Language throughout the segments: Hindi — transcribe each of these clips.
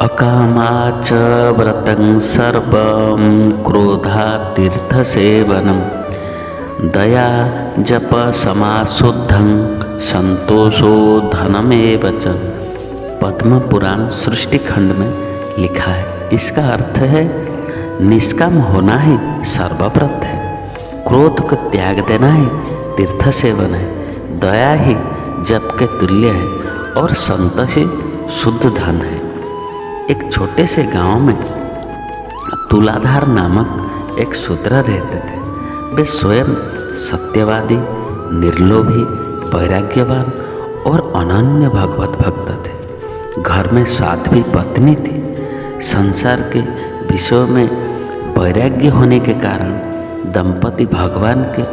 अकामाच व्रतं सर्वं क्रोधातीर्थसेवनं दया जप समाशुद्धं संतोषो धनमेव च। पद्म पुराण सृष्टि खंड में लिखा है। इसका अर्थ है निष्काम होना ही सर्वव्रत है, क्रोध को त्याग देना ही तीर्थ सेवन है, दया ही जप के तुल्य है और संतोष ही शुद्ध धन है। एक छोटे से गांव में तुलाधार नामक एक शूद्र रहते थे। वे स्वयं सत्यवादी, निर्लोभी, वैराग्यवान और अनन्य भगवत भक्त थे। घर में साध्वी पत्नी थी। संसार के विषयों में वैराग्य होने के कारण दंपति भगवान के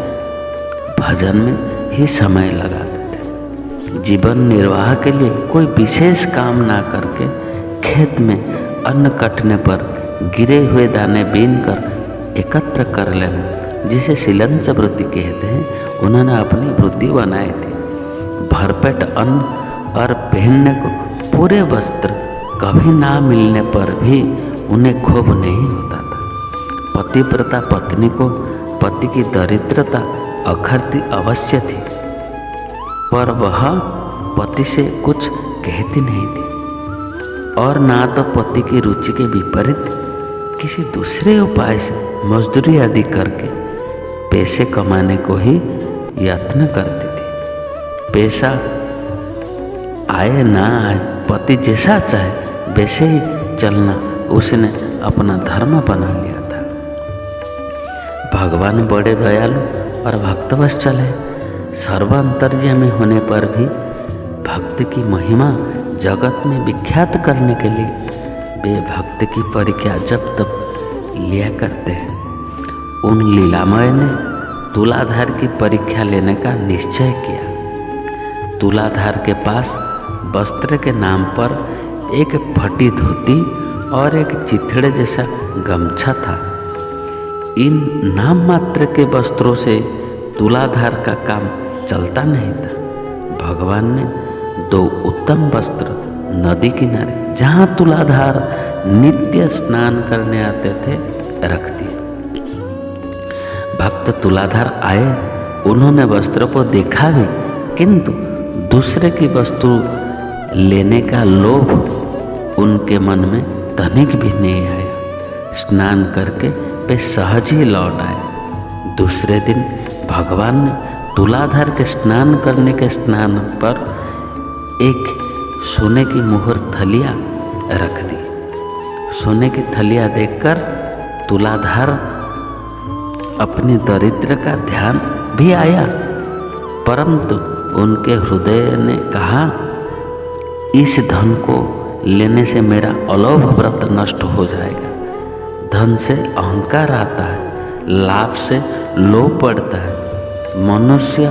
भजन में ही समय लगाते थे। जीवन निर्वाह के लिए कोई विशेष काम ना करके खेत में अन्न कटने पर गिरे हुए दाने बीन कर एकत्र कर लेना, जिसे शिलंच वृत्ति कहते हैं, उन्होंने अपनी वृत्ति बनाई थी। भरपेट अन्न और पहनने को पूरे वस्त्र कभी ना मिलने पर भी उन्हें क्षोभ नहीं होता था। पतिव्रता पत्नी को पति की दरिद्रता अखरती अवश्य थी, पर वह पति से कुछ कहती नहीं थी और ना तो पति की रुचि के विपरीत किसी दूसरे उपाय से मजदूरी आदि करके पैसे कमाने को ही यत्न करती थी। पैसा आए ना आए, पति जैसा चाहे वैसे ही चलना उसने अपना धर्म बना लिया था। भगवान बड़े दयालु और भक्तवत्सल है। सर्वांतर्यामी होने पर भी भक्ति की महिमा जगत में विख्यात करने के लिए वे भक्ति की परीक्षा जब तब लिया करते हैं। उन लीलामय ने तुलाधार की परीक्षा लेने का निश्चय किया। तुलाधार के पास वस्त्र के नाम पर एक फटी धोती और एक चिथड़े जैसा गमछा था। इन नाम मात्र के वस्त्रों से तुलाधार का काम चलता नहीं था। भगवान ने 2 उत्तम वस्त्र नदी किनारे, जहाँ तुलाधार नित्य स्नान करने आते थे, रख दिए। भक्त तुलाधार आए, उन्होंने वस्त्र को देखा भी, किंतु दूसरे की वस्तु लेने का लोभ उनके मन में तनिक भी नहीं आया। स्नान करके वे सहज ही लौट आए। दूसरे दिन भगवान ने तुलाधार के स्नान करने के स्नान पर एक सोने की मुहर थलिया रख दी। सोने की थलिया देखकर तुलाधार अपने दरिद्र का ध्यान भी आया, परंतु उनके हृदय ने कहा, इस धन को लेने से मेरा अलोभ व्रत नष्ट हो जाएगा। धन से अहंकार आता है, लाभ से लोभ पड़ता है। मनुष्य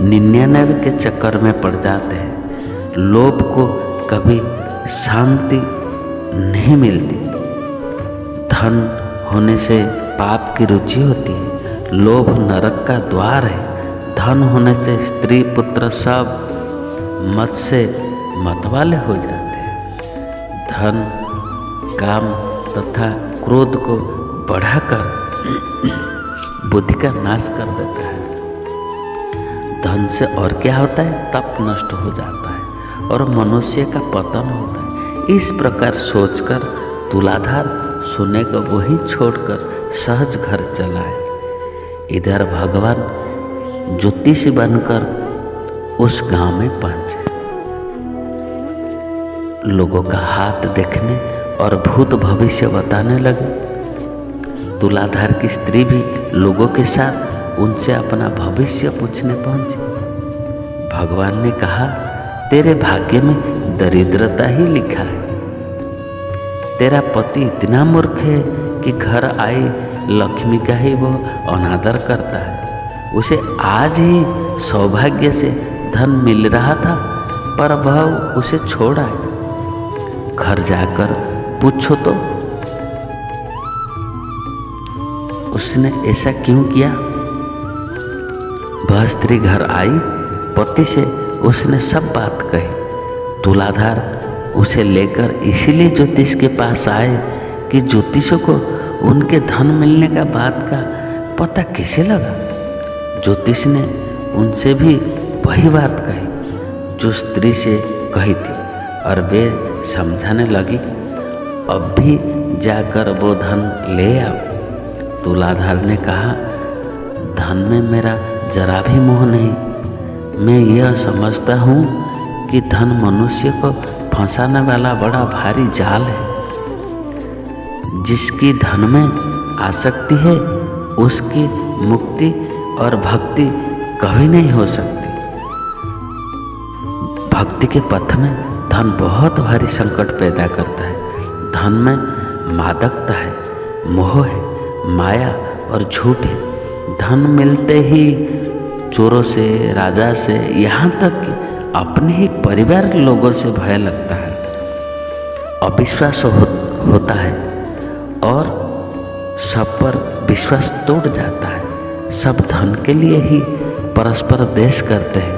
99 के चक्कर में पड़ जाते हैं। लोभ को कभी शांति नहीं मिलती। धन होने से पाप की रुचि होती है। लोभ नरक का द्वार है। धन होने से स्त्री पुत्र सब मत से मतवाले हो जाते हैं। धन काम तथा क्रोध को बढ़ाकर बुद्धि का नाश कर देता है। धन से और क्या होता है? तप नष्ट हो जाता है और मनुष्य का पतन होता है। इस प्रकार सोचकर तुलाधार सोने को वहीं छोड़कर सहज घर चला है। इधर भगवान ज्योतिषी बनकर उस गांव में पहुंचे। लोगों का हाथ देखने और भूत भविष्य बताने लगे। तुलाधार की स्त्री भी लोगों के साथ उनसे अपना भविष्य पूछने पहुंची। भगवान ने कहा, तेरे भाग्य में दरिद्रता ही लिखा है। तेरा पति इतना मूर्ख है कि घर आई लक्ष्मी का ही वो अनादर करता है। उसे आज ही सौभाग्य से धन मिल रहा था, पर वह उसे छोड़ आए। घर जाकर पूछो तो उसने ऐसा क्यों किया। वह स्त्री घर आई, पति से उसने सब बात कही। तुलाधार उसे लेकर इसीलिए ज्योतिष के पास आए कि ज्योतिषों को उनके धन मिलने का बात का पता कैसे लगा। ज्योतिष ने उनसे भी वही बात कही जो स्त्री से कही थी और वे समझाने लगी अब भी जाकर वो धन ले आओ। तुलाधार ने कहा धन में मेरा जरा भी मोह नहीं। मैं यह समझता हूँ कि धन मनुष्य को फंसाने वाला बड़ा भारी जाल है। जिसकी धन में आसक्ति है उसकी मुक्ति और भक्ति कभी नहीं हो सकती। भक्ति के पथ में धन बहुत भारी संकट पैदा करता है। धन में मादकता है, मोह है, माया और झूठ है। धन मिलते ही चोरों से, राजा से, यहाँ तक कि अपने ही परिवार लोगों से भय लगता है, अविश्वास होता है और सब पर विश्वास टूट जाता है। सब धन के लिए ही परस्पर द्वेष करते हैं।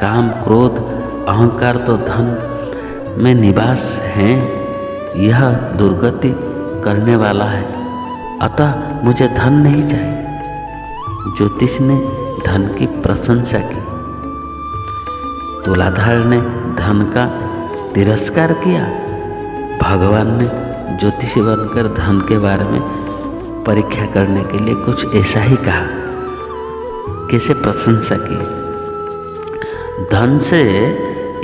काम, क्रोध, अहंकार तो धन में निवास हैं। यह दुर्गति करने वाला है, अतः मुझे धन नहीं चाहिए। ज्योतिष ने धन की प्रशंसा की। तुलाधार ने धन का तिरस्कार किया। भगवान ने ज्योतिषी बनकर धन के बारे में परीक्षा करने के लिए कुछ ऐसा ही कहा। कैसे प्रशंसा की? धन से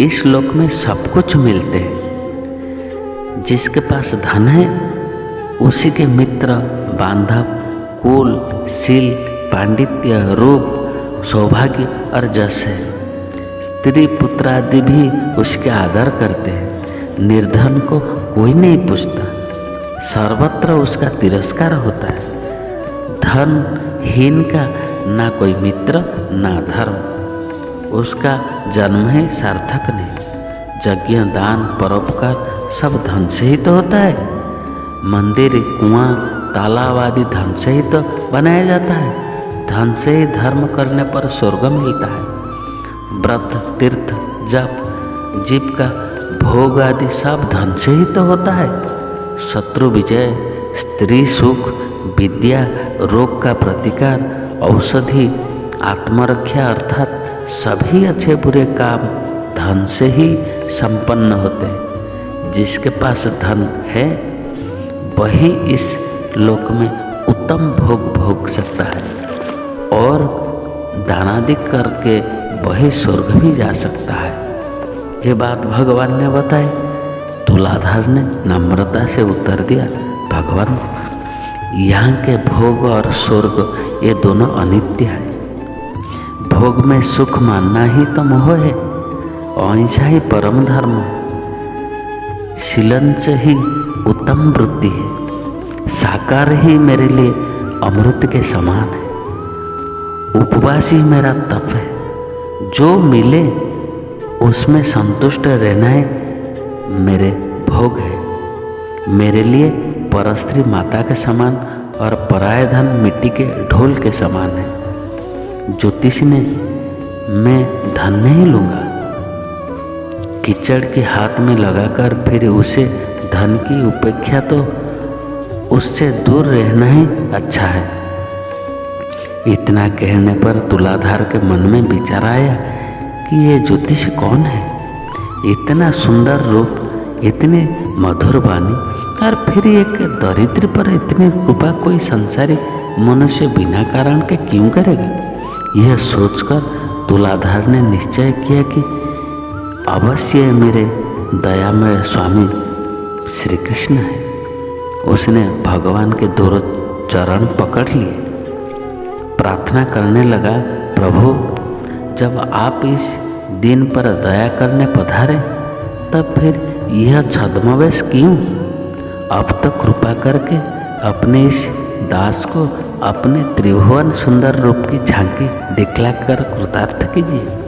इस लोक में सब कुछ मिलते हैं। जिसके पास धन है उसी के मित्र, बांधव, कुल, शील, पांडित्य, रूप, सौभाग्य और जस है। स्त्री पुत्र आदि भी उसके आदर करते हैं। निर्धन को कोई नहीं पूछता, सर्वत्र उसका तिरस्कार होता है। धनहीन का ना कोई मित्र ना धर्म, उसका जन्म ही सार्थक नहीं। यज्ञ, दान, परोपकार सब धन से ही तो होता है। मंदिर, कुआं, तालाब आदि धन से ही तो बनाया जाता है। धन से ही धर्म करने पर स्वर्ग मिलता है। व्रत, तीर्थ, जप, जीविका, भोग आदि सब धन से ही तो होता है। शत्रु विजय, स्त्री सुख, विद्या, रोग का प्रतिकार, औषधि, आत्मरक्षा अर्थात सभी अच्छे बुरे काम धन से ही संपन्न होते हैं। जिसके पास धन है वही इस लोक में उत्तम भोग भोग सकता है और दानादि करके वही स्वर्ग भी जा सकता है। ये बात भगवान ने बताई। तुलाधार ने नम्रता से उत्तर दिया, भगवान यहाँ के भोग और स्वर्ग ये दोनों अनित्य हैं। भोग में सुख मानना ही तो मोह है। अहिंसा ही परम धर्म है। शीलन से ही उत्तम वृत्ति है। साकार ही मेरे लिए अमृत के समान है। उपवास ही मेरा तप है। जो मिले उसमें संतुष्ट रहना है मेरे भोग है। मेरे लिए परस्त्री माता के समान और पराय धन मिट्टी के ढोल के समान है। ज्योतिष ने मैं धन नहीं लूँगा, कीचड़ के हाथ में लगाकर फिर उसे धन की उपेक्षा, तो उससे दूर रहना ही अच्छा है। इतना कहने पर तुलाधार के मन में विचार आया कि ये ज्योतिष कौन है। इतना सुंदर रूप, इतनी मधुर वाणी और फिर एक दरिद्र पर इतनी कृपा कोई संसारी मनुष्य बिना कारण के क्यों करेगा। यह सोचकर तुलाधार ने निश्चय किया कि अवश्य मेरे दयामय स्वामी श्री कृष्ण है। उसने भगवान के दोनों चरण पकड़ लिए, प्रार्थना करने लगा, प्रभु जब आप इस दिन पर दया करने पधारे तब फिर यह छद्मवेश क्यों। अब तो कृपा करके अपने इस दास को अपने त्रिभुवन सुंदर रूप की झांकी दिखलाकर कृतार्थ कीजिए।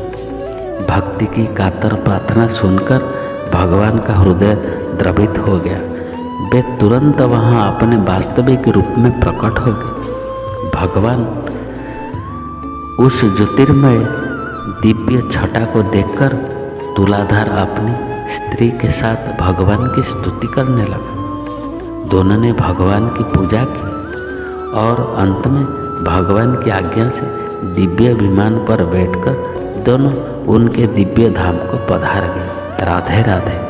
भक्ति की कातर प्रार्थना सुनकर भगवान का हृदय द्रवित हो गया। वे तुरंत वहाँ अपने वास्तविक रूप में प्रकट हो गए। भगवान उस ज्योतिर्मय दिव्य छटा को देखकर तुलाधार अपनी स्त्री के साथ भगवान की स्तुति करने लगा। दोनों ने भगवान की पूजा की और अंत में भगवान की आज्ञा से दिव्य विमान पर बैठकर दोनों उनके दिव्य धाम को पधार गए। राधे राधे।